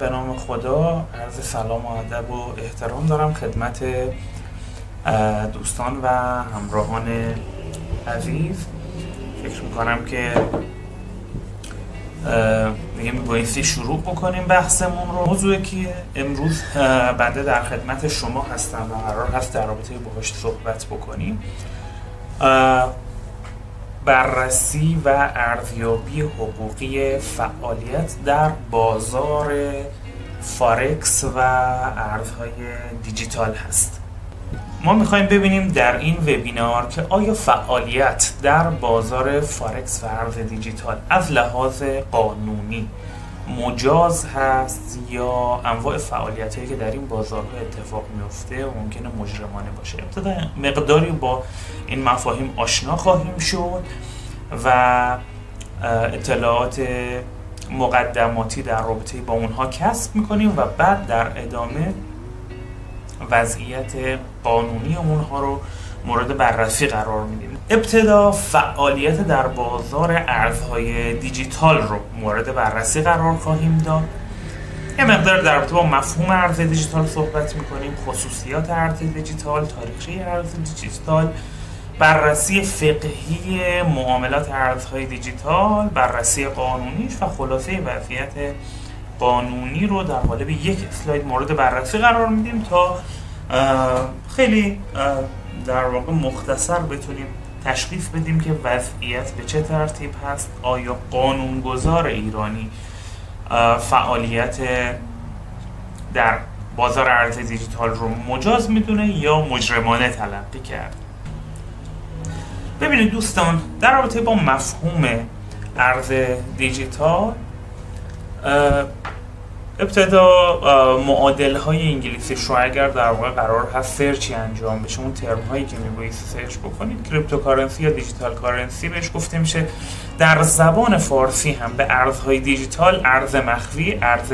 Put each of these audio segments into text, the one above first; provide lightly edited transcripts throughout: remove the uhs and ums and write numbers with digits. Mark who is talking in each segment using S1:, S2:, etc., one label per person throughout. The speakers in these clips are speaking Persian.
S1: به نام خدا عرض سلام و ادب و احترام دارم خدمت دوستان و همراهان عزیز. فکر میکنم که دیگه میبایستی شروع بکنیم بحثمون رو. موضوعی که امروز بنده در خدمت شما هستم و قرار هست در رابطه باهاش صحبت بکنیم، بررسی و ارزیابی حقوقی فعالیت در بازار فارکس و ارزهای دیجیتال هست. ما میخوایم ببینیم در این وبینار که آیا فعالیت در بازار فارکس و ارز دیجیتال از لحاظ قانونی مجاز هست یا انواع فعالیت هایی که در این بازارها اتفاق میفته و ممکنه مجرمانه باشه. ابتدا مقداری با این مفاهیم آشنا خواهیم شد و اطلاعات مقدماتی در رابطه با اونها کسب میکنیم و بعد در ادامه وضعیت قانونی اونها رو مورد بررسی قرار میدیم. ابتدا فعالیت در بازار ارزهای دیجیتال رو مورد بررسی قرار خواهیم داد. یه مقدار در رابطه با مفهوم ارز دیجیتال صحبت میکنیم، خصوصیات ارز دیجیتال، تاریخچه ارز دیجیتال، بررسی فقهی معاملات ارزهای دیجیتال، بررسی قانونیش و خلاصه وضعیت قانونی رو در قالب یک اسلاید مورد بررسی قرار میدیم تا خیلی در واقع مختصر بتونیم تشخیص بدیم که وضعیت به چه ترتیب هست. آیا قانونگذار ایرانی فعالیت در بازار ارز دیجیتال رو مجاز میدونه یا مجرمانه تلقی کرد؟ ببینید دوستان، در رابطه با مفهوم ارز دیجیتال ابتدا معادل های انگلیسیش رو اگر در واقع قرار هست سرچی انجام بشه، اون ترم هایی که میبایستی سرچ بکنید، کریپتوکارنسی یا دیجیتال کارنسی بهش گفته میشه. در زبان فارسی هم به ارزهای دیجیتال ارز مخفی، ارز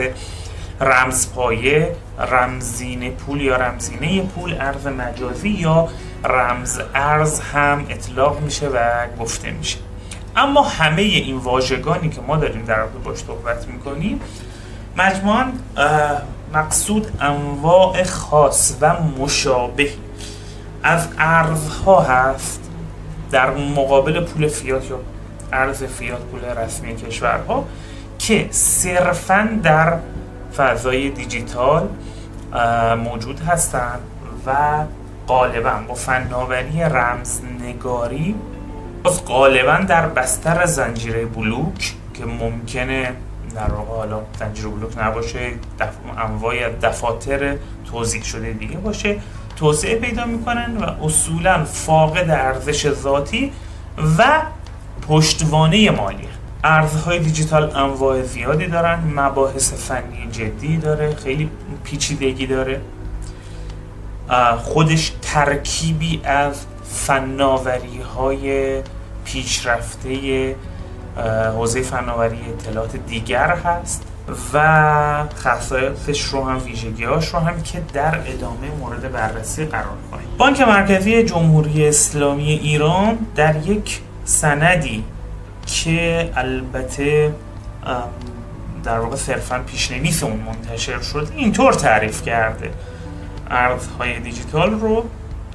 S1: رمزپایه، رمزینه پول یا رمزینه پول، ارز مجازی یا رمز ارز هم اطلاق میشه و گفته میشه. اما همه این واژگانی که ما داریم در رابطه باش صحبت میکنیم مجموعاً مقصود انواع خاص و مشابه از ارزها هست در مقابل پول فیات یا ارز فیات، پول رسمی کشورها، که صرفاً در فضای دیجیتال موجود هستند و غالباً با فناوری رمزنگاری غالباً در بستر زنجیره بلوک که ممکنه در واقع حالا زنجیره بلوک نباشه، انواع دفاتر توزیع شده دیگه باشه، توسعه پیدا میکنن و اصولاً فاقد ارزش ذاتی و پشتوانه مالی. ارزهای دیجیتال انواع زیادی دارن، مباحث فنی جدی داره، خیلی پیچیدگی داره، خودش ترکیبی از فناوری های پیشرفته حوزه فناوری اطلاعات دیگر هست و خصایصش رو هم ویژگی‌هاش رو هم که در ادامه مورد بررسی قرار خواهیم. بانک مرکزی جمهوری اسلامی ایران در یک سندی که البته در واقع صرفاً پیش‌نویس اون منتشر شد اینطور تعریف کرده ارزهای دیجیتال رو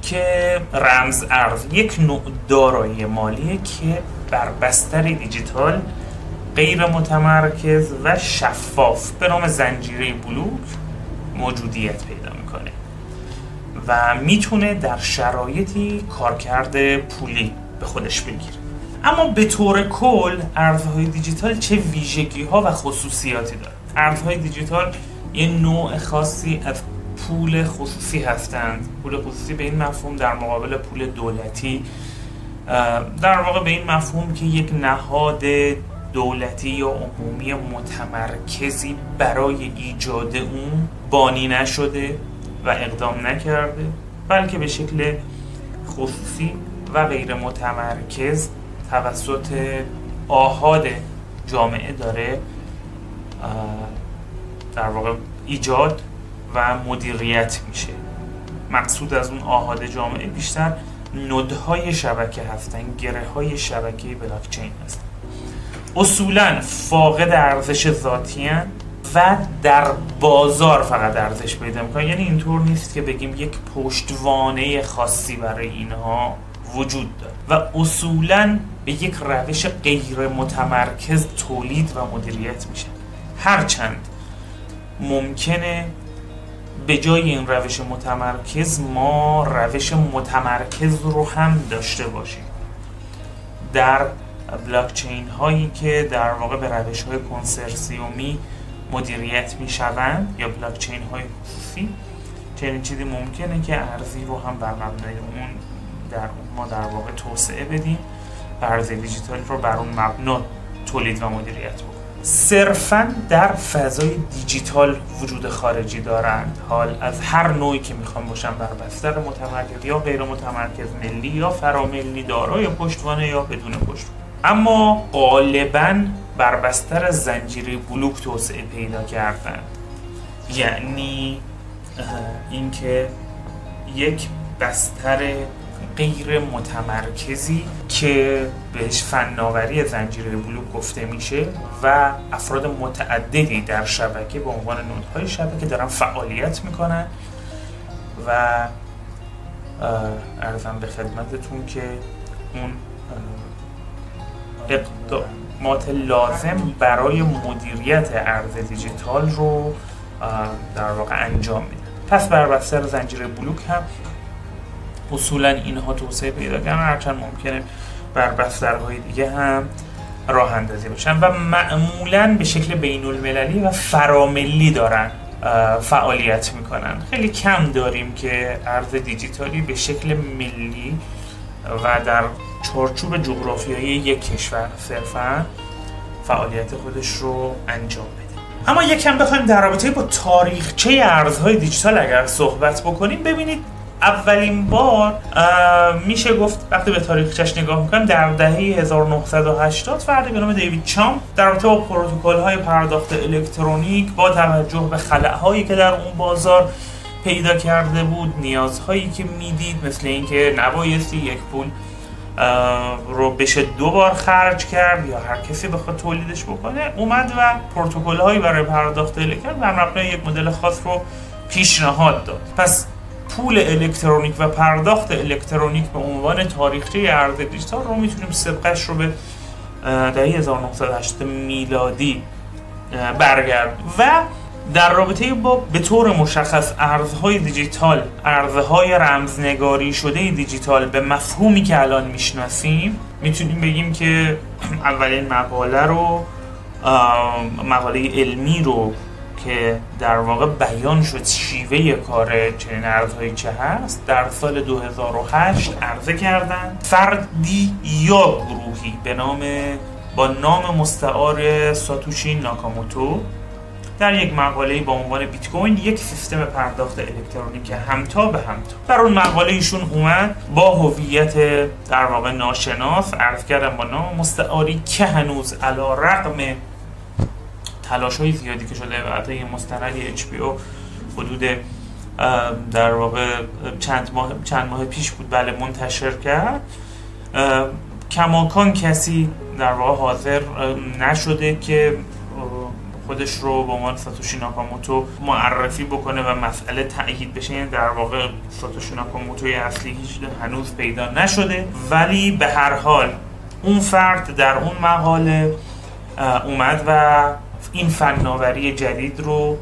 S1: که رمز ارز یک نوع دارایی مالیه که بر بستر دیجیتال غیر متمرکز و شفاف به نام زنجیره بلوک موجودیت پیدا میکنه و میتونه در شرایطی کارکرد پولی به خودش بگیره. اما به طور کل ارزهای دیجیتال چه ویژگی ها و خصوصیاتی داره؟ ارزهای دیجیتال یه نوع خاصی از پول خصوصی هستند. پول خصوصی به این مفهوم در مقابل پول دولتی، در واقع به این مفهوم که یک نهاد دولتی یا عمومی متمرکزی برای ایجاد اون بانی نشده و اقدام نکرده، بلکه به شکل خصوصی و غیر متمرکز توسط آحاد جامعه داره در واقع ایجاد و مدیریت میشه. مقصود از اون آحاد جامعه بیشتر نودهای شبکه هستن، گره‌های شبکه بلاکچین هستن. اصولاً فاقد ارزش ذاتی هستن و در بازار فقط ارزش پیدا میکنه. یعنی اینطور نیست که بگیم یک پشتوانه خاصی برای اینها وجود داره و اصولاً به یک روش غیر متمرکز تولید و مدیریت میشه. هرچند ممکنه به جای این روش متمرکز ما روش متمرکز رو هم داشته باشیم در بلاکچین هایی که در واقع به روش های کنسرسیومی مدیریت می شوند یا بلاکچین های خصوصی. چنین چیزی ممکنه که ارزی رو هم بر مبنای اون ما در واقع توسعه بدیم و ارزی دیجیتالی رو بر اون مبنا تولید و مدیریت بکنیم. صرفاً در فضای دیجیتال وجود خارجی دارند، حال از هر نوعی که میخوام باشن، بر بستر متمرکز یا غیر متمرکز، ملی یا فراملی، دارای یا پشتوانه یا بدون پشتوانه، اما غالباً بر بستر زنجیره بلوک توسعه پیدا کردن. یعنی اینکه یک بستر غیر متمرکزی که بهش فناوری زنجیره بلوک گفته میشه و افراد متعددی در شبکه به عنوان نودهای شبکه دارن فعالیت میکنن و عرضم به خدمتتون که اون اقدامات لازم برای مدیریت ارز دیجیتال رو در واقع انجام میدن. پس بر بستر زنجیره بلوک هم اصولا اینها توسعه پیدا کردن، هرچند ممکنه بر بسترهای دیگه هم راه اندازی بشن و معمولا به شکل بین المللی و فراملی دارن فعالیت میکنن. خیلی کم داریم که ارز دیجیتالی به شکل ملی و در چارچوب جغرافیایی یک کشور صرفا فعالیت خودش رو انجام بده. اما یکم بخوایم در رابطه با تاریخچه ارزهای دیجیتال اگر صحبت بکنیم، ببینید اولین بار میشه گفت وقتی به تاریخچش نگاه میکنیم در دهه 1980 فردی به نام دیوید چام در رابطه با پروتکل‌های پرداخت الکترونیک با توجه به خلأهایی که در اون بازار پیدا کرده بود، نیازهایی که میدید، مثل اینکه نبایستی یک پول رو بشه 2 بار خرج کرد یا هر کسی بخواد تولیدش بکنه، اومد و پروتکل‌هایی برای پرداخت الکترونیک بر مبنای یک مدل خاص رو پیشنهاد داد. پس پول الکترونیک و پرداخت الکترونیک به عنوان تاریخچه ارز دیجیتال رو میتونیم سابقش رو به دهه 1980 میلادی برگردیم و در رابطه با به طور مشخص ارزهای دیجیتال، ارزهای رمزنگاری شده دیجیتال به مفهومی که الان میشناسیم، میتونیم بگیم که اولین مقاله علمی رو که در واقع بیان شد شیوه کار چنین ارزهایی چه هست، در سال 2008 عرضه کردند فردی یا گروهی با نام مستعار ساتوشی ناکاموتو در یک مقاله با عنوان بیت کوین، یک سیستم پرداخت الکترونیک همتا به همتا. در اون مقاله ایشون اومد با هویت در واقع ناشناس عرض کردن با نام مستعاری که هنوز علی‌رغم تلاش‌های زیادی که شده و حتی مستندی HBO حدود در واقع چند ماه پیش بود منتشر کرد، کماکان کسی در واقع حاضر نشده که خودش رو به عنوان ساتوشی ناکاموتو معرفی بکنه و مسئله تأیید بشه. یعنی در واقع ساتوشی ناکاموتوی اصلی هیچ هنوز پیدا نشده، ولی به هر حال اون فرد در اون مقاله اومد و این فناوری جدید رو،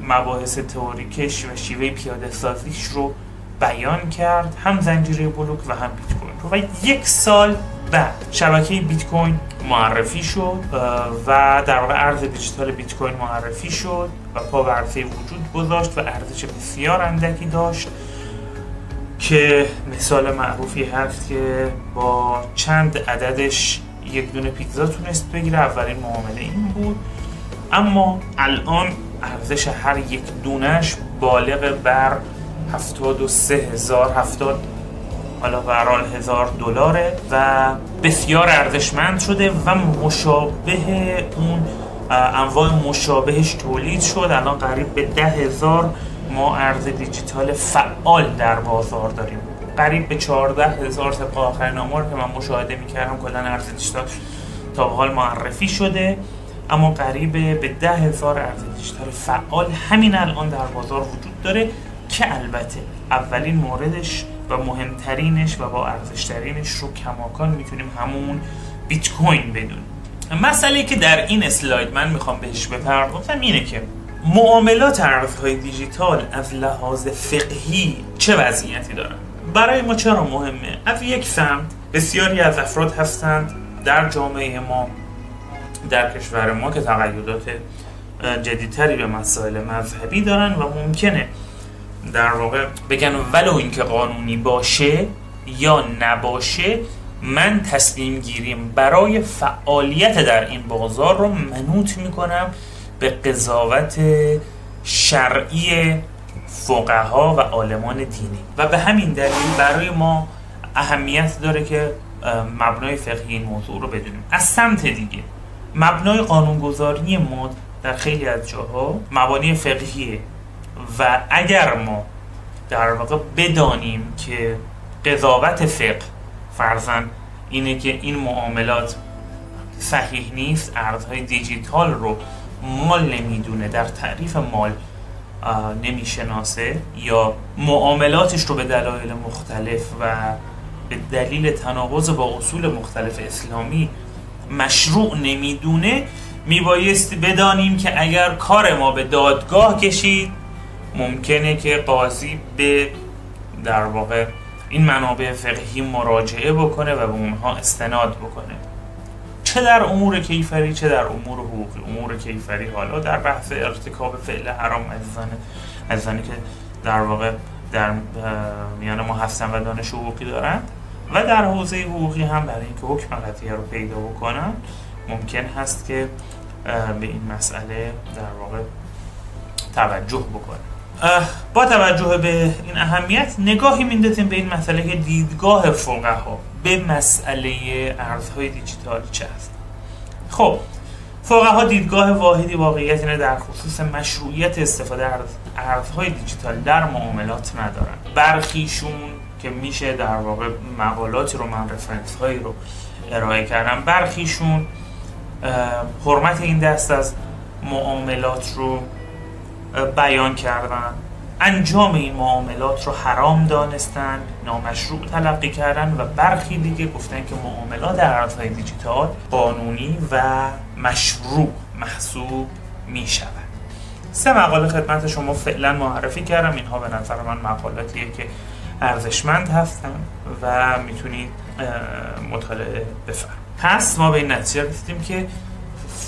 S1: مباحث تئوریکش و شیوه پیاده سازیش رو بیان کرد، هم زنجیره بلوک و هم بیت کوین رو. و 1 سال بعد شبکه بیت کوین معرفی شد و در واقع ارز دیجیتال بیت کوین معرفی شد و پا به عرصه وجود گذاشت و ارزش بسیار اندکی داشت که مثال معروفی هست که با چند عددش یک دونه پیتزا تونست بگیره. اولین معامله این بود، اما الان ارزش هر یک دونش بالغ بر 73,000 حالا به هر حال $1,000 و بسیار ارزشمند شده و مشابه اون انواع مشابهش تولید شد. الان قریب به 10,000 ما ارز دیجیتال فعال در بازار داریم، قریب به 14,000 طبق آخرین آمار که من مشاهده می‌کردم کلا ارز دیجیتال تا به حال معرفی شده اما قریب به 10,000 ارز دیجیتال فعال همین الان در بازار وجود داره که البته اولین موردش و مهمترینش و با ارزشترینش رو کماکان میتونیم همون بیت کوین بدونیم. مسئله که در این اسلاید من میخوام بهش بپردازم اینه که معاملات ارزهای دیجیتال از لحاظ فقهی چه وضعیتی دارن؟ برای ما چرا مهمه؟ از یک سمت بسیاری از افراد هستند در جامعه ما، در کشور ما، که تقیدات جدیدتری به مسائل مذهبی دارن و ممکنه در واقع بگن ولو اینکه قانونی باشه یا نباشه من تصمیم گیریم برای فعالیت در این بازار رو منوط میکنم به قضاوت شرعی فقها و عالمان دینی و به همین دلیل برای ما اهمیت داره که مبنای فقهی این موضوع رو بدونیم. از سمت دیگه مبنای قانونگذاری ما در خیلی از جاها مبانی فقهیه و اگر ما در واقع بدانیم که قضاوت فقه فرضاً اینه که این معاملات صحیح نیست، ارزهای دیجیتال رو مال نمیدونه، در تعریف مال نمیشناسه یا معاملاتش رو به دلایل مختلف و به دلیل تناقض با اصول مختلف اسلامی مشروع نمیدونه، میبایستی بدانیم که اگر کار ما به دادگاه کشید ممکنه که قاضی به در واقع این منابع فقهی مراجعه بکنه و به اونها استناد بکنه، چه در امور کیفری چه در امور حقوقی. امور کیفری حالا در بحث ارتکاب فعل حرام از زنی که در واقع در میان ما هستن و دانش حقوقی دارند و در حوزه حقوقی هم برای اینکه حکم قطعی رو پیدا بکنن ممکن هست که به این مسئله در واقع توجه بکنه. با توجه به این اهمیت نگاهی میندازیم به این مسئله که دیدگاه فقها به مسئله ارزهای دیجیتال چه است. خب فقها دیدگاه واحدی واقعیت اینه در خصوص مشروعیت استفاده از ارزهای دیجیتال در معاملات ندارن. برخیشون که میشه در واقع مقالاتی رو من رفرنس هایی رو ارائه کردم، برخیشون حرمت این دست از معاملات رو بیان کردن، انجام این معاملات رو حرام دانستن، نامشروع تلقی کردن و برخی دیگه گفتن که معاملات ارزهای دیجیتال قانونی و مشروع محسوب می شود. 3 مقاله خدمت شما فعلا معرفی کردم. اینها به نظر من مقالاتیه که ارزشمند هستن و میتونید مطالعه بفرمایید. پس ما به این نتیجه رسیدیم که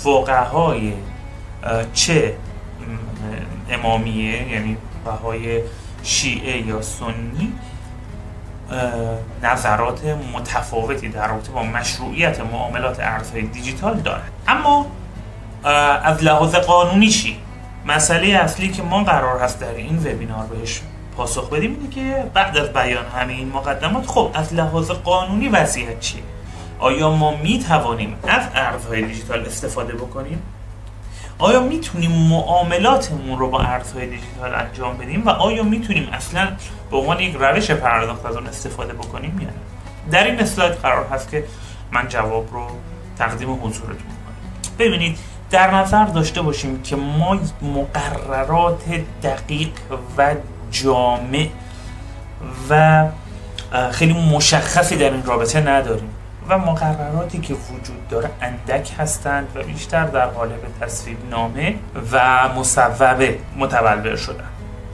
S1: فقهای چه امامیه یعنی فقهای شیعه یا سنی نظرات متفاوتی در رابطه با مشروعیت معاملات ارزهای دیجیتال دارند. اما از لحاظ قانونی چی؟ مسئله اصلی که ما قرار هست در این وبینار بهش پاسخ بدیم اینه که بعد از بیان همه این مقدمات خب از لحاظ قانونی وضعیت چیه؟ آیا ما میتوانیم از ارزهای دیجیتال استفاده بکنیم؟ آیا میتونیم معاملاتمون رو با ارزهای دیجیتال انجام بدیم و آیا میتونیم اصلا به عنوان یک روش پرداخت از اون استفاده بکنیم یا نه؟ در این اسلاید قرار هست که من جواب رو تقدیم حضورتون کنم. ببینید در نظر داشته باشیم که ما مقررات دقیق و جامع و خیلی مشخصی در این رابطه نداریم و مقرراتی که وجود داره اندک هستند و بیشتر در قالب تصویب نامه و مصوبه متبلور شدن.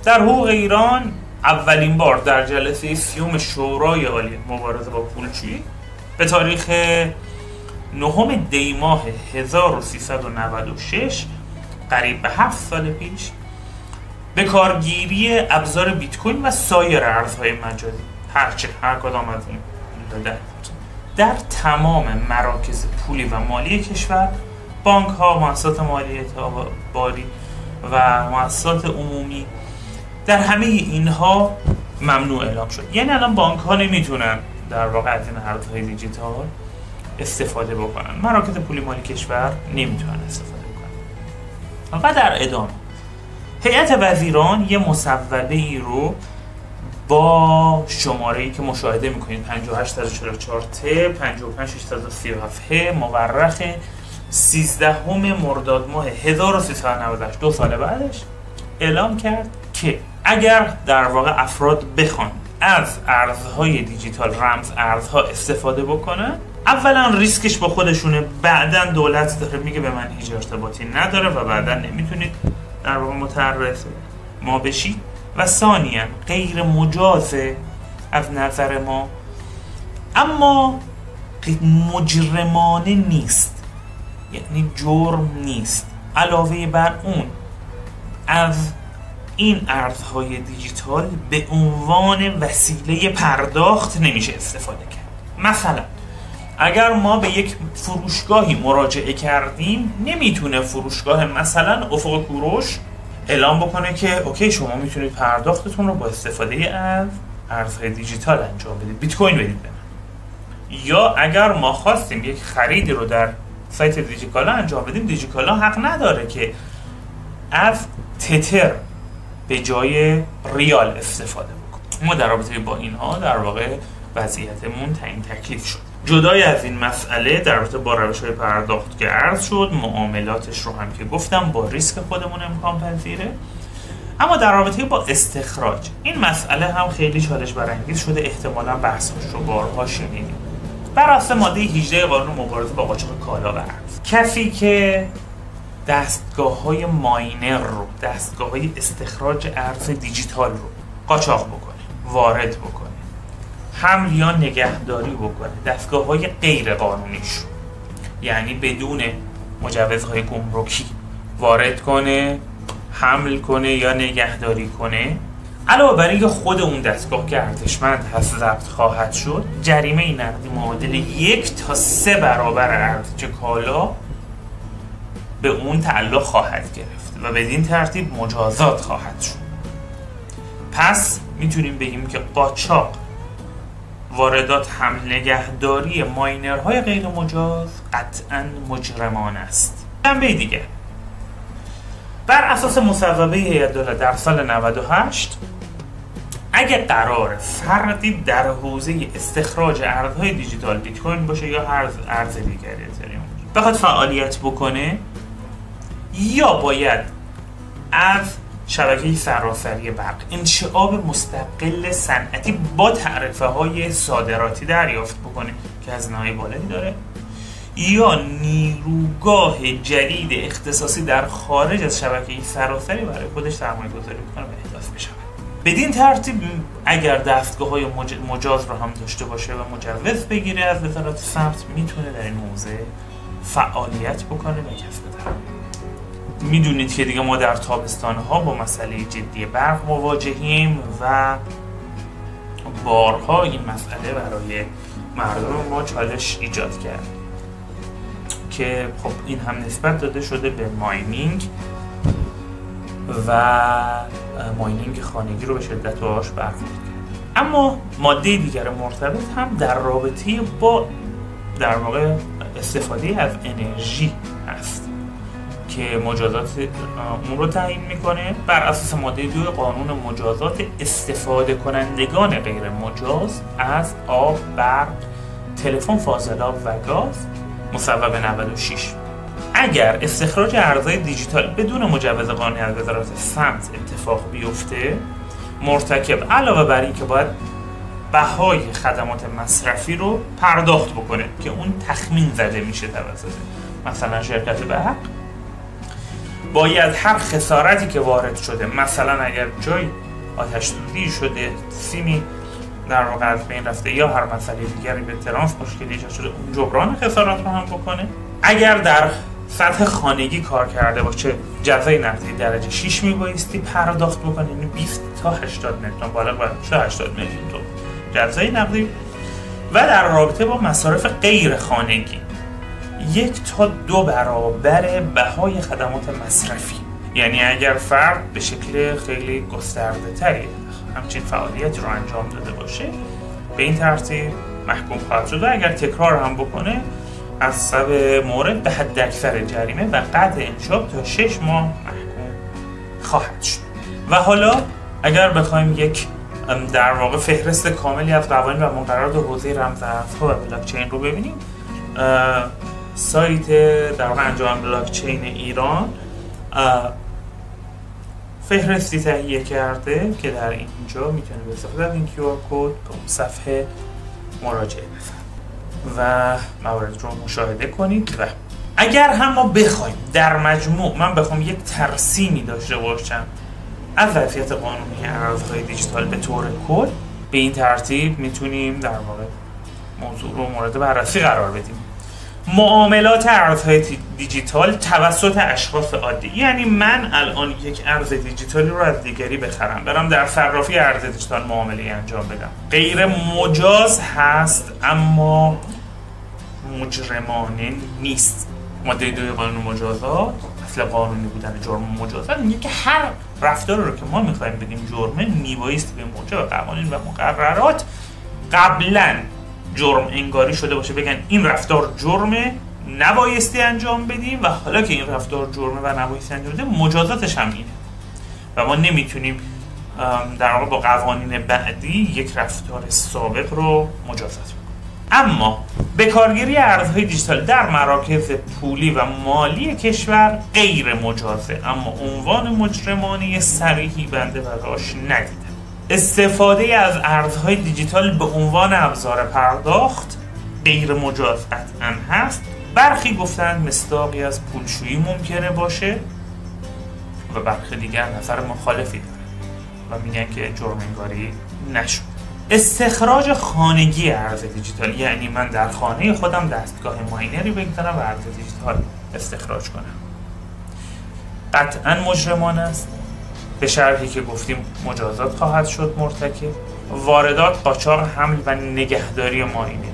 S1: در حقوق ایران اولین بار در جلسه 30 شورای عالی مبارزه با پولشویی به تاریخ 9 دی ماه 1396 قریب به 7 سال پیش به کارگیری ابزار بیت کوین و سایر ارزهای مجازی هر کدام از این در تمام مراکز پولی و مالی کشور، بانک ها، مؤسسات مالی اعتباری و مؤسسات عمومی، در همه اینها ممنوع اعلام شد. یعنی الان بانک ها نمیتونن در واقع از این ارزهای دیجیتال استفاده بکنن، مراکز پولی مالی کشور نمیتونن استفاده بکنن. و در ادامه هیئت وزیران یه مصوبه ای رو با شماره‌ای که مشاهده می‌کنید 58044 ت 55637 مورخ 13 مرداد ماه 1398 2 سال بعدش اعلام کرد که اگر در واقع افراد بخوان از ارزهای دیجیتال رمز ارزها استفاده بکنن، اولا ریسکش با خودشونه، بعدا دولت داره میگه به من هیچ ارتباطی نداره و بعدا نمیتونید در واقع متعرض ما بشید، و ثانیا غیر مجازه از نظر ما، اما مجرمانه نیست، یعنی جرم نیست. علاوه بر اون از این ارزهای دیجیتال به عنوان وسیله پرداخت نمیشه استفاده کرد. مثلا اگر ما به یک فروشگاهی مراجعه کردیم، نمیتونه فروشگاه مثلا افق کوروش اعلام بکنه که اوکی شما میتونید پرداختتون رو با استفاده از ارزهای دیجیتال انجام بدید، بیت کوین بدید به من. یا اگر ما خواستیم یک خریدی رو در سایت دیجیکالا انجام بدیم، دیجیکالا حق نداره که از تتر به جای ریال استفاده بکنیم. ما در رابطه با اینها در واقع وضعیتمون تعیین تکلیف شد. جدای از این مسئله در رابطه با روش‌های پرداخت که عرض شد، معاملاتش رو هم که گفتم با ریسک خودمون امکان پذیره. اما در رابطه با استخراج این مسئله هم خیلی چالش برانگیز شده، احتمالاً بحثش رو بارها شنیدیم. بر اساس ماده 18 قانون مبارزه با قاچاق کالا و ارز، کسی که دستگاه‌های ماینر رو، دستگاه‌های استخراج ارز دیجیتال رو قاچاق بکنه، وارد بکنه، حمل یا نگهداری بکنه، دستگاه‌های غیر قانونیش رو، یعنی بدون مجوزهای گمرکی وارد کنه، حمل کنه یا نگهداری کنه، علاوه بر اینکه خود اون دستگاه که ارزشمند هست ضبط خواهد شد، جریمه نقدی معادل 1 تا 3 برابر ارزش کالا به اون تعلق خواهد گرفت و بدین ترتیب مجازات خواهد شد. پس میتونیم بگیم که قاچاق، واردات، حمل، نگهداری ماینرهای غیر مجاز قطعاً مجرمانه است. جنبه دیگه، بر اساس مصوبه هیئت دولت در سال 98 اگه قرار فردی در حوزه استخراج ارزهای دیجیتال، بیت کوین باشه یا ارز دیگری اتریوم، بخواد فعالیت بکنه، یا باید از شبکه سراسری برق انشعاب مستقل صنعتی با تعرفه های صادراتی دریافت بکنه که هزینه‌های بالایی داره، یا نیروگاه جدید اختصاصی در خارج از شبکه سراسری برای خودش سرمایه‌گذاری بکنه و احداث بشه. بدین ترتیب اگر دستگاه‌های مجاز رو هم داشته باشه و مجوز بگیره از وزارت ثبت، میتونه در این حوزه فعالیت بکنه و کسب درآمد. میدونید که دیگه ما در تابستان‌ها با مسئله جدی برق مواجهیم و بارها این مسئله برای مردم ما چالش ایجاد کرد که خب این هم نسبت داده شده به ماینینگ و ماینینگ خانگی رو به شدت باهاش برخورد کرد. اما ماده دیگر مرتبط هم در رابطه با در واقع استفاده از انرژی هست که مجازات اون رو تعیین میکنه. بر اساس ماده 2 قانون مجازات استفاده کنندگان غیر مجاز از آب، برق، تلفن فاضلاب و گاز، مصوبه 96، اگر استخراج ارزهای دیجیتال بدون مجوز قانونی از وزارت ثبت اتفاق بیفته، مرتکب علاوه بر این که باید بهای خدمات مصرفی رو پرداخت بکنه که اون تخمین زده میشه توسط مثلا شرکت برق، باید هر خسارتی که وارد شده، مثلا اگر جای آتش سوزی شده، سیمی در واقع از بین رفته یا هر مسئله دیگری به ترانس مشکلی ایجاد شده، اون جبران خسارات رو هم بکنه. اگر در سطح خانگی کار کرده باشه، جزای نقدی درجه 6 میبایستی پرداخت بکنه، یعنی 20 تا 80 میلیون، بالغ بر 80 میلیون تومان جزای نقدی. و در رابطه با مصارف غیر خانگی 1 تا 2 برابر بهای خدمات مصرفی، یعنی اگر فرد به شکل خیلی گسترده تری همچین فعالیتی رو انجام داده باشه، به این ترتیب محکوم خواهد شد و اگر تکرار هم بکنه از سبب مورد به حد اکثر جریمه و قطع انشاب تا 6 ماه محکوم خواهد شد. و حالا اگر بخوایم یک در واقع فهرست کاملی از قوانین و مقررات حوزه رمز ارزها و بلاکچین رو ببینیم، سایت در واقع انجمن بلاکچین ایران فهرستی تهیه کرده که در اینجا میتونید به استفاده از این QR کد به اون صفحه مراجعه بفرمایید و موارد رو مشاهده کنید. و اگر هم ما بخوایم در مجموع من بخوام یک ترسیمی داشته باشم از وضعیت قانونی ارزهای دیجیتال به طور کل، به این ترتیب میتونیم در واقع موضوع رو مورد بررسی قرار بدیم. معاملات ارزهای دیجیتال توسط اشخاص عادی، یعنی من الان یک ارز دیجیتالی رو از دیگری بخرم، برم در صرافی ارز دیجیتال معامله انجام بدم، غیر مجاز هست اما مجرمانه نیست. ماده 2 قانون مجازات، اصل قانونی بودن جرم مجازات میگه که هر رفتاری رو که ما میخوایم بگیم جرمه میبایستی به موجب قوانین و مقررات قبلا جرم انگاری شده باشه، بگن این رفتار جرمه نبایستی انجام بدیم و حالا که این رفتار جرمه و نبایستی انجام بدیم مجازاتش هم اینه و ما نمیتونیم در واقع با قوانین بعدی یک رفتار سابق رو مجازات بکنیم. اما بکارگیری ارزهای دیجیتال در مراکز پولی و مالی کشور غیر مجازه، اما عنوان مجرمانه صریحی بنده براش ندیدم. استفاده از ارزهای دیجیتال به عنوان ابزار پرداخت غیر مجاز قطعاً هست. برخی گفتند مصداقی از پولشویی ممکنه باشه و برخی دیگر نظر مخالفی داره و میگن که جرم انگاری نشد. استخراج خانگی ارز دیجیتال، یعنی من در خانه خودم دستگاه ماینری بگذارم و ارز دیجیتال استخراج کنم، قطعاً مجرمانه است به شرطی که گفتیم مجازات خواهد شد مرتکب. واردات، قاچاق، حمل و نگهداری ماینر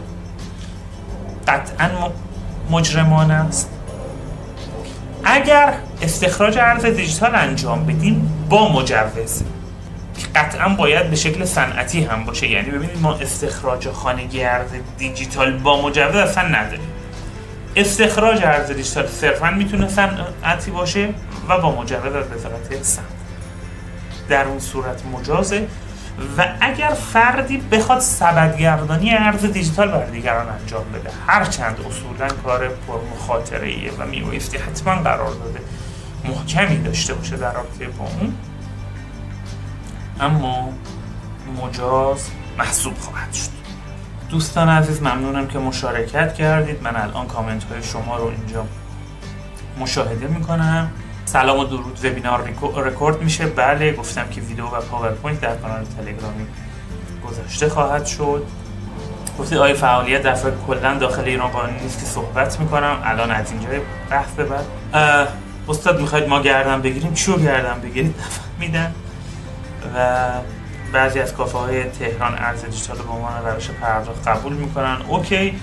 S1: قطعاً مجرمانه است. اگر استخراج ارز دیجیتال انجام بدیم با مجوز، قطعا باید به شکل صنعتی هم باشه، یعنی ببینید ما استخراج خانگی ارز دیجیتال با مجوز اصلا نداریم. استخراج ارز دیجیتال صرفا میتونه صنعتی باشه و با مجوز از وزارت صنعت، در اون صورت مجازه. و اگر فردی بخواد سبدگردانی ارز دیجیتال بر دیگران انجام بده، هرچند اصولا کار پرمخاطره ایه و میبایستی حتما قرارداد محکمی داشته باشه در رابطه با اون، اما مجاز محسوب خواهد شد. دوستان عزیز ممنونم که مشارکت کردید. من الان کامنت های شما رو اینجا مشاهده میکنم. سلام و درود، وبینار رکورد میشه. بله گفتم که ویدیو و پاورپوینت در کانال تلگرامی گذاشته خواهد شد. گفتید آیا فعالیت در فکر کلا داخل ایران قانونی نیست که صحبت میکنم. الان از اینجا بحث بعد استاد میخواید ما گردن بگیریم، چیو گردن بگیرید نفهمیدن. و بعضی از کافه های تهران ارز دیجیتال رو به عنوان روش پرداخت قبول میکنن، اوکی،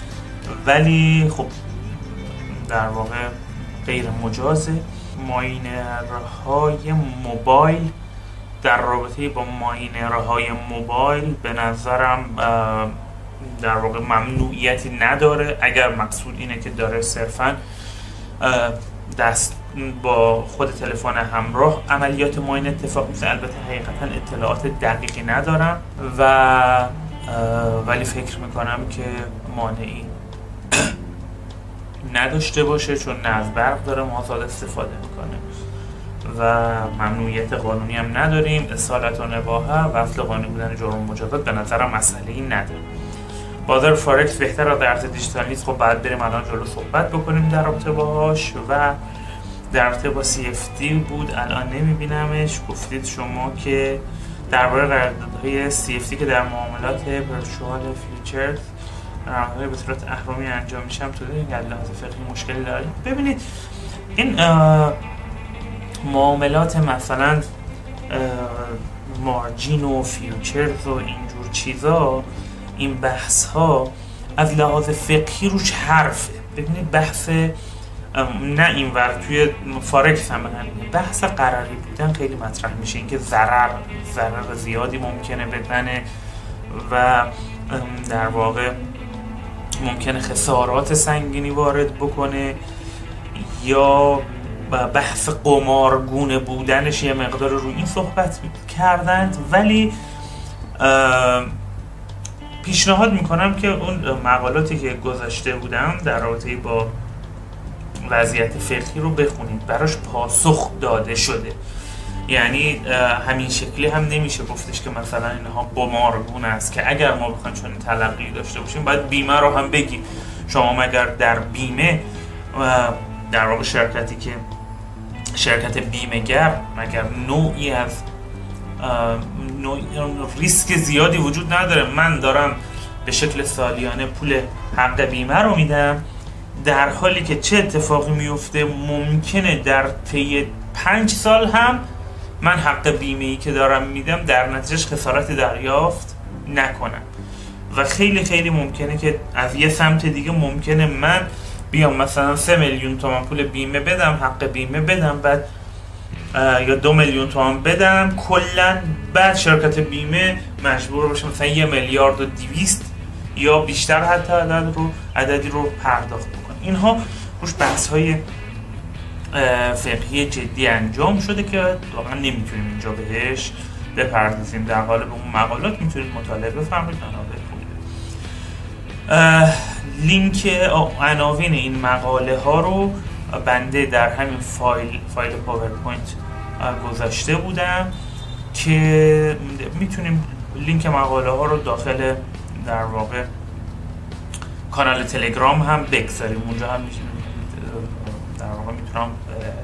S1: ولی خب در واقع غیر مجازه. ماینرهای موبایل، در رابطه با ماینرهای موبایل به نظرم در واقع ممنوعیتی نداره، اگر مقصود اینه که داره صرفاً دست با خود تلفن همراه عملیات ماین اتفاق میفته. البته حقیقتا اطلاعات دقیقی ندارم ولی فکر میکنم که مانعی نداشته باشه، چون نه از برق داره مازاد استفاده میکنه و ممنوعیت قانونی هم نداریم. اصالت و نباهه و اصل قانونی بودن جرم مجازات به نظرم مسئله‌ای نداره. بازار فارکس بهتر از ارز دیجیتال نیست. خب بعد بریم الان جلو صحبت بکنیم در رابطه باهاش. و در رابطه با CFD بود، الان نمیبینمش. گفتید شما که درباره قراردادهای CFD که در معاملات ورچوال فیوچرز به صورت اهرامی انجام میشم تو این لحاظ فقهی مشکلی دارید. ببینید این معاملات مثلا مارجین و فیوچرز و اینجور چیزا، این بحث ها از لحاظ فقهی روش حرفه. ببینید بحث نه اینور توی فارکس هم بحث قراری بودن خیلی مطرح میشه، اینکه ضرر زیادی ممکنه بدنه و در واقع ممکنه خسارات سنگینی وارد بکنه، یا بحث قمارگونه بودنش یه مقدار روی این صحبت کردند. ولی پیشنهاد میکنم که اون مقالاتی که گذاشته بودم در رابطه با وضعیت فقهی رو بخونید، براش پاسخ داده شده. یعنی همین شکلی هم نمیشه گفتش که مثلا اینها بمارگونه است که اگر ما بخوایم چون تلقی داشته باشیم باید بیمه رو هم بگیم. شما مگر در بیمه در واقع شرکت بیمه‌گر مگر نوعی از ریسک زیادی وجود نداره؟ من دارم به شکل سالیانه پول حق بیمه رو میدم، در حالی که چه اتفاقی میفته ممکنه در طی 5 سال هم من حق بیمه‌ای که دارم میدم در نتیجهش خسارتی دریافت نکنم. و خیلی خیلی ممکنه که از یه سمت دیگه ممکنه من بیام مثلا 3 میلیون تومان پول بیمه بدم، حق بیمه بدم، بعد یا 2 میلیون تومان بدم کلا، بعد شرکت بیمه مجبور باشه مثلا 1 میلیارد و 200 یا بیشتر حتی عددی رو پرداخت بکنه. اینها روش بحث های فقهی جدی انجام شده که واقعا نمیتونیم اینجا بهش بپردازیم. در قالب اون مقالات میتونید مطالعه بفرمایید، منابع خوبی. لینک عناوین این مقاله ها رو بنده در همین فایل پاورپوینت گذاشته بودم که میتونیم لینک مقاله ها رو داخل در واقع کانال تلگرام هم بگذاریم. اونجا هم در واقع میتونم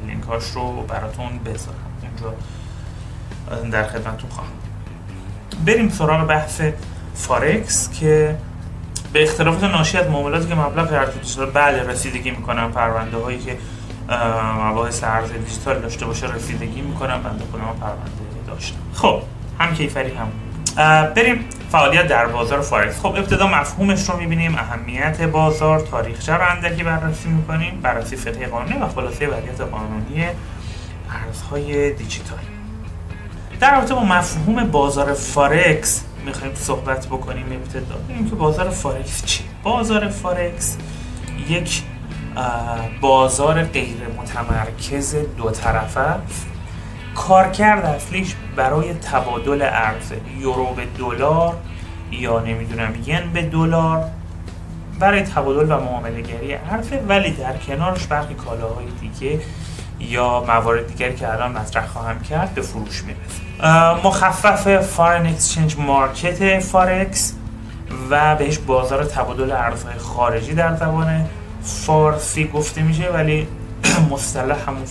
S1: لینکاش رو براتون بذارم، اونجا در خدمتتون خواهم. بریم سراغ بحث فارکس که به اختلافات ناشی از معاملاتی که مبلغ ارز دیجیتال بله رسیدگی میکنن، پرونده هایی که مباحث ارز دیجیتال داشته باشه رسیدگی میکنن، بنده خودم پرونده داشتم. خب هم کیفری هم بریم فعالیت در بازار فارکس. خب ابتدا مفهومش رو میبینیم، اهمیت بازار، تاریخچه رو اندکی بررسی میکنیم، بررسی فقهی قانونی و خلاصه وضعیت قانونی ارزهای دیجیتال. در رابطه با مفهوم بازار فارکس میخوایم صحبت بکنیم. ابتدا ببینیم که بازار فارکس چیه. بازار فارکس یک بازار غیر متمرکز دو طرفه است. کارکرد اصلیش برای تبادل ارز یورو به دلار یا نمیدونم ین به دلار، برای تبادل و معامله گری ارز، ولی در کنارش برخی کالاهای دیگه یا موارد دیگری که الان مطرح خواهم کرد به فروش میرسه. مخفف فارن اکسچنج مارکت فارکس و بهش بازار تبادل ارزهای خارجی در زبان فارسی گفته میشه، ولی مصطلح همون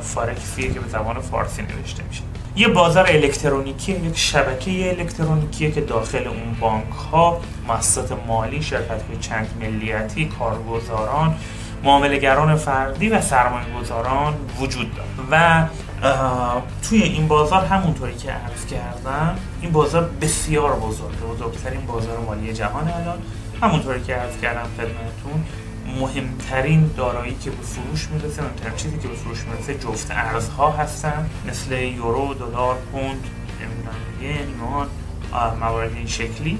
S1: فارکسیه که به زبان فارسی نوشته میشه. یه بازار الکترونیکیه، یک شبکه الکترونیکیه که داخل اون بانک ها، مؤسسات مالی، شرکت های چند ملیتی، کارگزاران، معامله‌گران فردی و سرمایه‌گذاران وجود داره. و توی این بازار همونطوری که عرض کردم این بازار بسیار بزرگترین بازار مالی جهان الان. همونطوری که عرض کردم خدمتتون مهمترین دارایی که به فروش میرسه، مهمترین چیزی که به فروش میرسه جفت ارزها هستن، مثل یورو، دلار، پوند، ین، یوان، موارد این شکلی.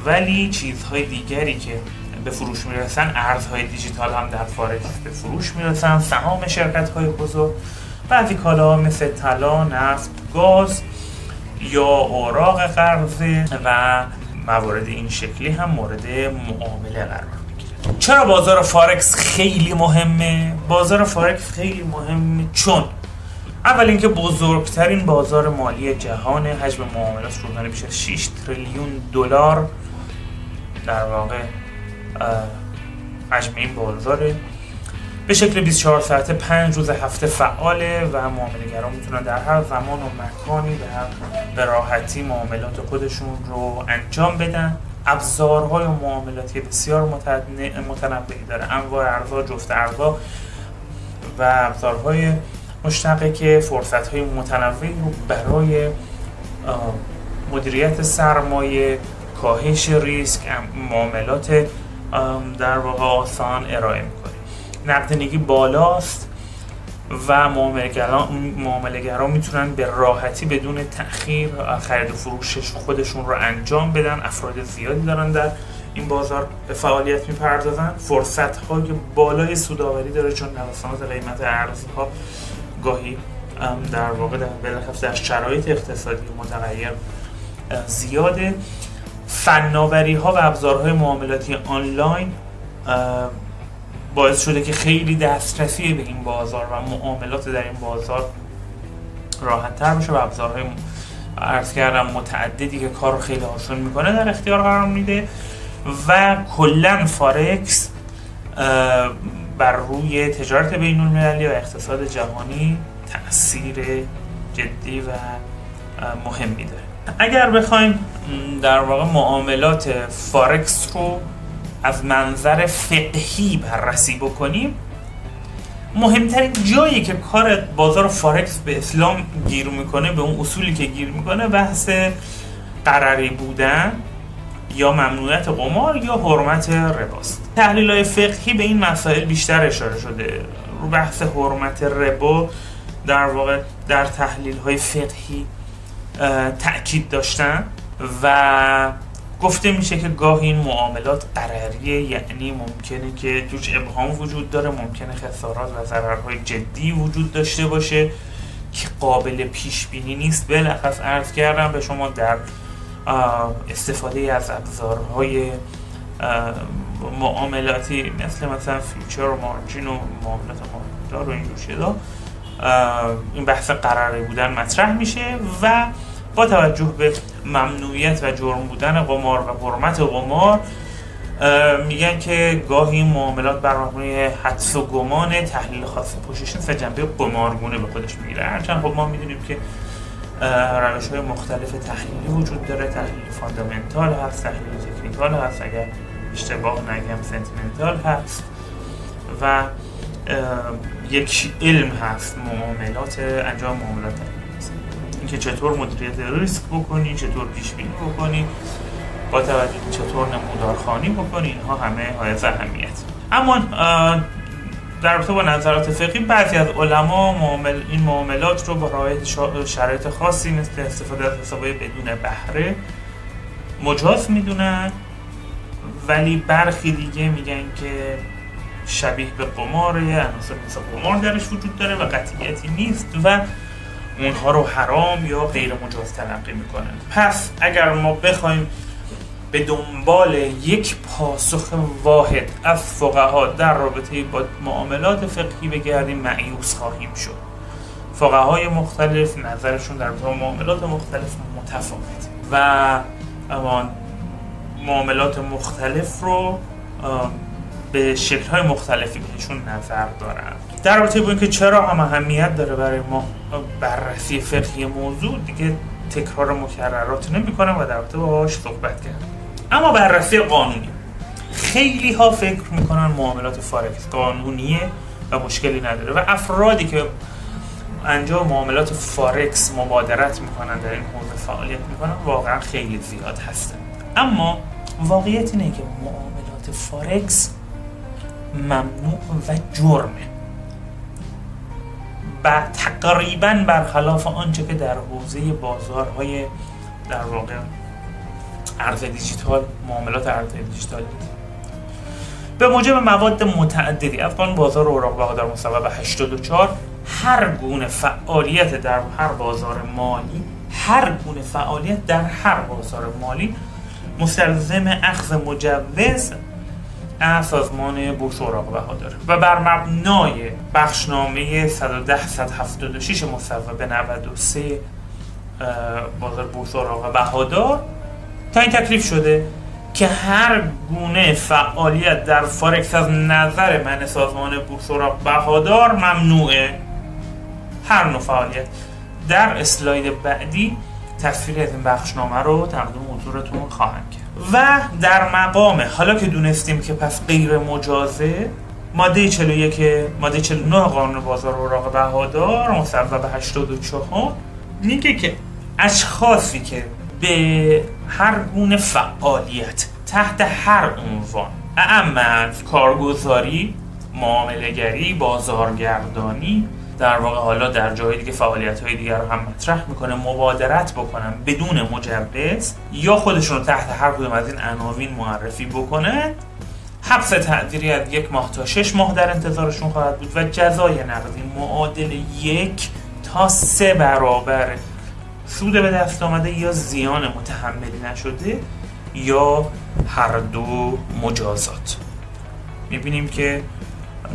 S1: ولی چیزهای دیگری که به فروش میرسن، ارزهای دیجیتال هم در فارکس به فروش میرسن، سهام شرکت‌های بزرگ، بعضی کالاها مثل طلا، نفت، گاز یا اوراق قرضه و موارد این شکلی هم مورد معامله قرار میگیره. چرا بازار فارکس خیلی مهمه؟ بازار فارکس خیلی مهمه چون اول اینکه بزرگترین بازار مالی جهان، حجم معاملات روزانه بیش از 6 تریلیون دلار در واقع حجم این بازاره. به شکل 24 ساعته 5 روز هفته فعاله و معامله‌گران میتونن در هر زمان و مکانی به راحتی معاملات خودشون رو انجام بدن. ابزارهای معاملاتی بسیار متنوعی داره، انواع ارزها، جفت ارزها و ابزارهای مشتقه که فرصت‌های متنوعی رو برای مدیریت سرمایه، کاهش ریسک، معاملات در واقع آسان ارائه میکنه. نقدینگی بالاست و معامله‌گران میتونن به راحتی بدون تأخیر خرید و فروشش خودشون رو انجام بدن. افراد زیادی دارن در این بازار به فعالیت میپردازن. فرصت‌های بالای سودآوری داره چون نوسانات قیمت ارزها گاهی در واقع در شرایط اقتصادی متغیر زیاده. فناوری‌ها و ابزارهای معاملاتی آنلاین باعث شده که خیلی دسترسی به این بازار و معاملات در این بازار راحت تر بشه و ابزارهای عرض کردم متعددی که کار رو خیلی آسان میکنه در اختیار قرار میده و کلا فارکس بر روی تجارت بین المللی و اقتصاد جهانی تأثیر جدی و مهمی داره. اگر بخوایم در واقع معاملات فارکس رو از منظر فقهی بررسی بکنیم، مهمترین جایی که کار بازار فارکس به اسلام گیر میکنه، به اون اصولی که گیر میکنه، بحث قراری بودن یا ممنوعیت قمار یا حرمت رباست. تحلیل‌های فقهی به این مسائل بیشتر اشاره شده. رو بحث حرمت ربا در واقع در تحلیل‌های فقهی تأکید داشتن و گفته میشه که گاهی این معاملات قراریه، یعنی ممکنه که توش ابهام وجود داره، ممکنه خسارات و ضررهای جدی وجود داشته باشه که قابل پیش بینی نیست. بالاخص عرض کردم به شما در استفاده از ابزارهای معاملاتی مثلا فیوچر و مارجین و معاملات مارجین و اینجور چیزا این بحث قراری بودن مطرح میشه و با توجه به ممنوعیت و جرم بودن قمار و حرمت قمار میگن که گاهی این معاملات بر مبنای حدس و گمان تحلیل خاص پوزیشن و جنبه قمارگونه به خودش میگیره. هرچند خب ما میدونیم که روش‌های مختلف تحلیلی وجود داره. تحلیل فاندامنتال هست، تحلیل تکنیکال هست، اگر اشتباه نگم سنتیمنتال هست و یک علم هست معاملات، انجام معاملات. اینکه چطور مدیریت ریسک بکنی، چطور پیش بینی بکنی، با توجه چطور نمودارخوانی بکنی، اینها همه حائز اهمیت. اما در رابطه با نظرات فقهی بعضی از علما این معاملات رو با رعایت شرایط خاصی مثل استفاده از حسابهای بدون بهره مجاز میدونن، ولی برخی دیگه میگن که شبیه به قماره، عناصر مثل قمار درش وجود داره و قطعیتی نیست و اونها رو حرام یا غیر مجاز تلقی میکنن. پس اگر ما بخوایم به دنبال یک پاسخ واحد از فقها در رابطه با معاملات فقهی بگردیم، مایوس خواهیم شد. فقهای مختلف نظرشون در رابطه با معاملات مختلف متفاوت و معاملات مختلف رو به شکل‌های مختلفی بهشون نظر دارن. در رابطه با اینکه چرا هم اهمیت داره برای ما بررسی فقهی موضوع، دیگه تکرار مکررات نمی‌کنم و در رابطه باهاش صحبت کردم. اما بررسی قانونی، خیلی ها فکر میکنن معاملات فارکس قانونیه و مشکلی نداره و افرادی که انجام معاملات فارکس مبادرت میکنن، در این حوزه فعالیت میکنن، واقعا خیلی زیاد هستن. اما واقعیت اینه که معاملات فارکس ممنوع و جرمه و تقریبا برخلاف آنچه که در حوزه بازارهای در واقع ارز دیجیتال، معاملات ارز دیجیتال به موجب مواد متعددی از قانون بازار اوراق بهادار مصوب 84 هر گونه فعالیت در هر بازار مالی مستلزم اخذ مجوز از سازمان بورس اوراق بهادار و بر مبنای بخشنامه 110/176 مصوب 93 بازار بورس اوراق بهادار تا این تکلیف شده که هر گونه فعالیت در فارکس از نظر من سازمان بورس اوراق بهادار ممنوعه. هر نوع فعالیت. در اسلاید بعدی تصویری از این بخشنامه رو تقدیم حضورتون خواهم کرد. و در مقام حالا که دونستیم که پس غیر مجازه، ماده 49 قانون بازار اوراق بهادار مصوب 84 میگه که اشخاصی که به هر گونه فعالیت تحت هر عنوان، اما کارگزاری، معامله‌گری، بازارگردانی، در واقع حالا در جای دیگه فعالیت‌های دیگر رو هم مطرح میکنه، مبادرت بکنن بدون مجوز یا خودشون رو تحت هر کدوم از این عناوین معرفی بکنن، حبس تعزیری از 1 ماه تا 6 ماه در انتظارشون خواهد بود و جزای نقدی معادل 1 تا 3 برابر سود به دست آمده یا زیان متحملی نشده یا هر دو مجازات. میبینیم که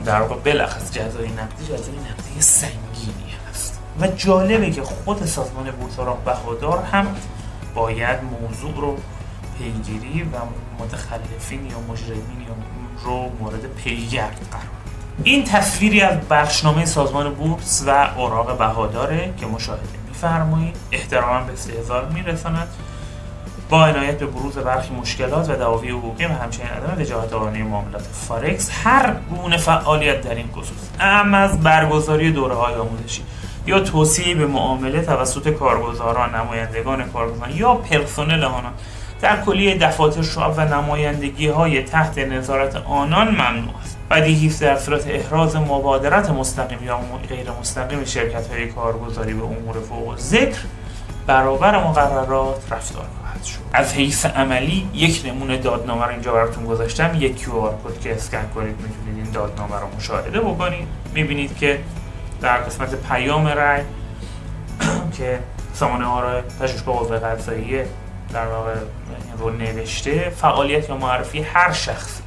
S1: در واقع بلخص جزای نقدی سنگینی هست و جالبه که خود سازمان بورس اوراق بهادار هم باید موضوع رو پیگیری و متخلفین یا مجرمین رو مورد پیگرد قرار. این تصویری از بخشنامه سازمان بورس و اوراق بهاداره که مشاهده می‌فرمایید. احتراما به استحضار می‌رساند با عنایت به بروز برخی مشکلات و دعاوی حقوقی و همچنین عدم وجاهت قانونی معاملات فارکس هر گونه فعالیت در این خصوص، اما از برگزاری دوره‌های آموزشی یا توصیه به معامله توسط کارگزاران، نمایندگان کارگزاران یا پرسنل آنان در کلیه دفاتر شعب و نمایندگی‌های تحت نظارت آنان ممنوع است. بدیهی است در صورت احراز مبادرت مستقیم یا غیر مستقیم شرکت‌های کارگزاری به امور فوق ذکر برابر مقررات رفتار خواهد شد. از حیث عملی یک نمونه دادنامه رو اینجا براتون گذاشتم، یک QR کد که اسکن کنید میتونید این دادنامه رو مشاهده بکنید. میبینید که در قسمت پیام رأی که سامانه آرای پژوهشگاه قوه قضاییه در واقع این رو نوشته، فعالیت یا معرفی هر شخصی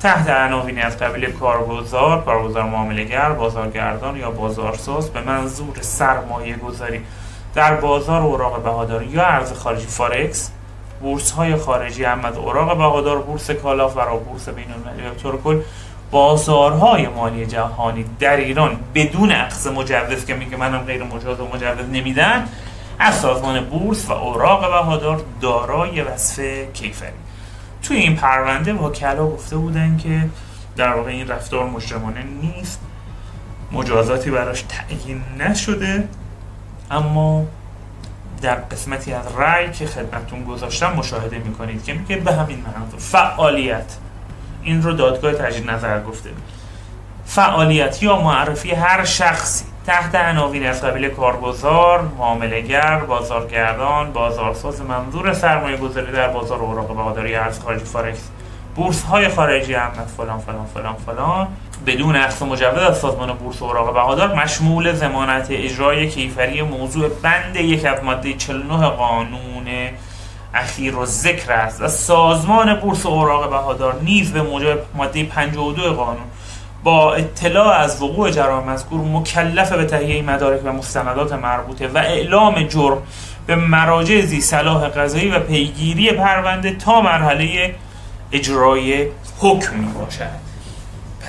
S1: تحت عناوینی از قبیل کارگزار معامله‌گر، بازارگردان یا بازارساز به منظور سرمایه گذاری در بازار اوراق بهادار یا ارز خارجی فارکس، بورس‌های خارجی هم از اوراق بهادار، بورس کالا، فرابورس بین‌المللی و طور کل بازارهای مالی جهانی در ایران بدون اخذ مجوز که میگه منم غیر مجاز و مجوز نمیدن، از سازمان بورس و اوراق بهادار دارای وصف کیفری. توی این پرونده وکلا گفته بودن که در واقع این رفتار مجرمانه نیست، مجازاتی براش تعیین نشده، اما در قسمتی از رأی که خدمتتون گذاشتم مشاهده میکنید که میگه به همین معنی فعالیت، این رو دادگاه تجدید نظر گفته، فعالیت یا معرفی هر شخصی تحت عناوین از قبیل کارگزار، معامله‌گر، بازارگردان، بازارساز منظور سرمایه گذاری در بازار اوراق بهاداری ارز خارجی فارکس، بورس های خارجی امنت فلان فلان فلان فلان بدون اخذ مجوز از سازمان بورس و اوراق بهادار مشمول ضمانت اجرای کیفری موضوع بند 1 از ماده 49 قانون اخیر و ذکر است و سازمان بورس و اوراق بهادار نیز به موجب ماده 52 قانون با اطلاع از وقوع جرائم مذکور مکلف به تهیه مدارک و مستندات مربوطه و اعلام جرم به مراجع ذی صلاح قضایی و پیگیری پرونده تا مرحله اجرای حکم می باشد.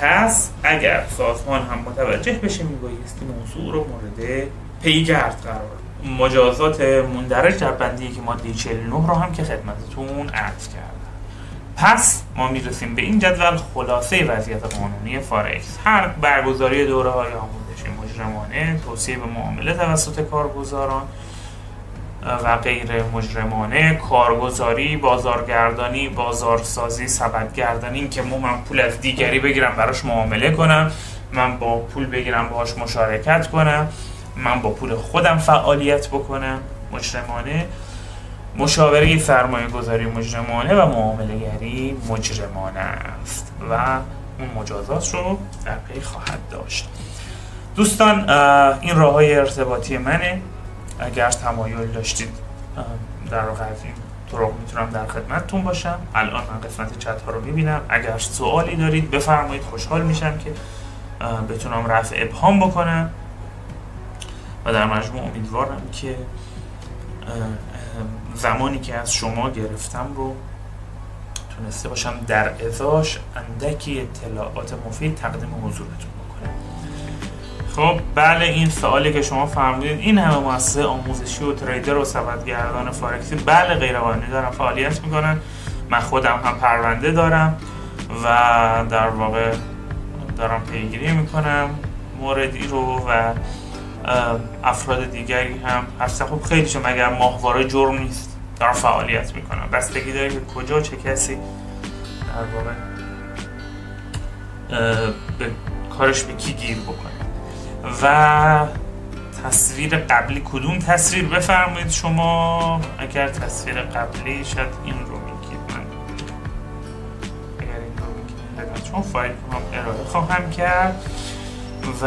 S1: پس اگر سازمان هم متوجه بشه میبایستی موضوع رو مورد پیگرد قرار. مجازات مندرج در بندی که ماده 49 رو هم که خدمتتون عرض کردم. پس ما میرسیم به این جدول خلاصه وضعیت قانونی فارکس. هر برگزاری دوره‌های آموزشی مجرمانه، توصیه به معامله توسط کارگزاران و غیر مجرمانه، کارگزاری، بازارگردانی، بازارسازی، سبدگردانی، که من پول از دیگری بگیرم براش معامله کنم، من با پول بگیرم باهاش مشارکت کنم، من با پول خودم فعالیت بکنم مجرمانه، مشاوره سرمایه گذاری مجرمانه و معامله گری مجرمانه است و اون مجازات رو در پی خواهد داشت. دوستان این راه‌های ارتباطی منه، اگر تمایل داشتید در واقع از این طرق میتونم در خدمتتون باشم. الان من قسمت چت ها رو میبینم، اگر سوالی دارید بفرمایید، خوشحال میشم که بتونم رفع ابهام بکنم و در مجموع امیدوارم که زمانی که از شما گرفتم رو تونسته باشم در ازاش اندکی اطلاعات مفید تقدیم حضورتون بکنم. خب بله، این سوالی که شما فرمودید، این همه مؤسسه آموزشی و تریدر و سبدگردان فارکسی بله غیرقانونی دارن فعالیت میکنن. من خودم هم پرونده دارم و در واقع دارم پیگیری میکنم موردی رو و افراد دیگری هم هستن. خب خیلیشون مگر ماهواره جرم نیست دارن فعالیت میکنن، بستگی داره که کجا چه کسی در واقع به کارش به کی گیر بکنه. و تصویر قبلی کدوم تصویر بفرمایید شما؟ اگر تصویر قبلی شاید این رو میگید، من اگر این رو میگید چون فایل هم ارائه خواهم کرد و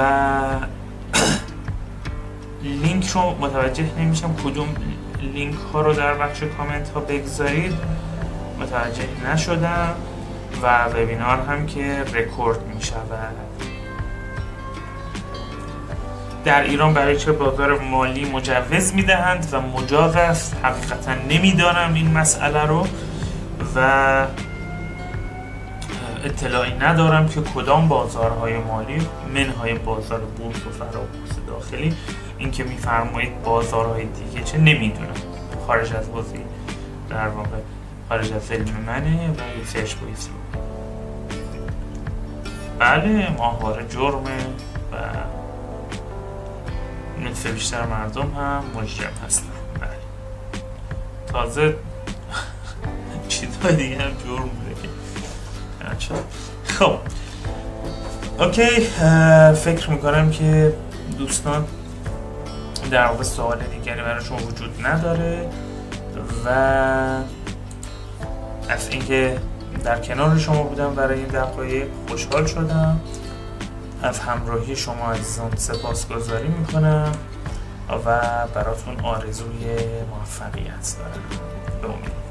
S1: لینک رو متوجه نمیشم کدوم لینک ها رو در بخش کامنت ها بگذارید، متوجه نشدم و وبینار هم که رکورد میشود. در ایران برای چه بازار مالی مجوز میدهند و مجاز است. حقیقتا نمیدانم این مسئله رو و اطلاعی ندارم که کدام بازارهای مالی منهای بازار بورس و فرابورس داخلی. این که میفرمایید بازارهای دیگه چه نمیدونم، خارج از حوزه در واقع خارج از علم منه و یه سرچ بایستی. بله ماهواره جرمه و نصف بیشتر مردم هم مجرم هستن. بله تازه چیزهای دیگه هم جرم بوده که خب اوکی. فکر میکنم که دوستان در واقع سوال دیگری براشون وجود نداره و از اینکه در کنار شما بودم برای این دقایق خوشحال شدم. از همراهی شما عزیزان سپاسگزاری میکنم و براتون آرزوی موفقیت دارم. به امید.